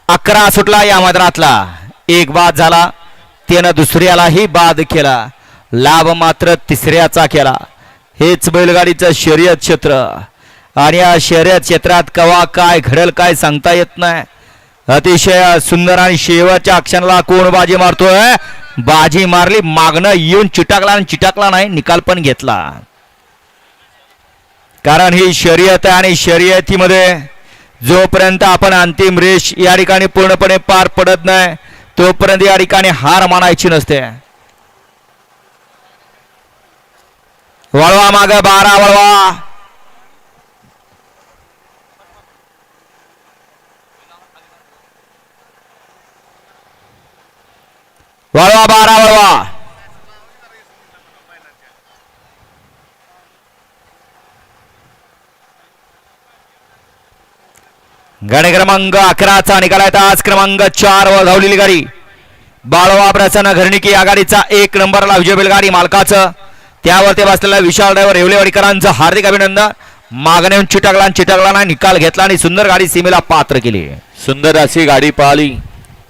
11 सुटला या मैदानातला. एक बाद झाला, त्यानं दुसऱ्यालाही बाद केला, लाभ मात्र तिसऱ्याचा केला. हेच बैलगाडीचं शर्यत क्षेत्र आणि या शर्यत क्षेत्रात कवा काय घडेल काय सांगता येत नाही. अतिशय सुंदर आणि शेवटच्या क्षणाला कोण बाजी मारतोय. बाजी मारली, मागणं येऊन चिटाकला आणि चिटाकला नाही, निकाल पण घेतला. कारण ही शर्यत आहे आणि शर्यतीमध्ये जोपर्यंत आपण अंतिम रेष या ठिकाणी पूर्णपणे पार पडत नाही तोपर्यंत या ठिकाणी हार मानायची नसते. वळवा माग 12 वळवा. वळवा 12 वळवा. गाडी क्रमांक 11चा निकाला तास क्रमांक 4 वर धावलेली गाडी बाळवा प्रसन्न घरणिकी आघाडीचा 1 नंबरला विजय बैलगाडी मालकाचं त्यावरती बसलेल्या विशाल ड्रायव्हर येवलेवाडीकरांचं हार्दिक अभिनंदन. मागणेहून चिटकला नाही, निकाल घेतला आणि सुंदर गाडी सीमेला पात्र केली. सुंदर अशी गाडी पळाली.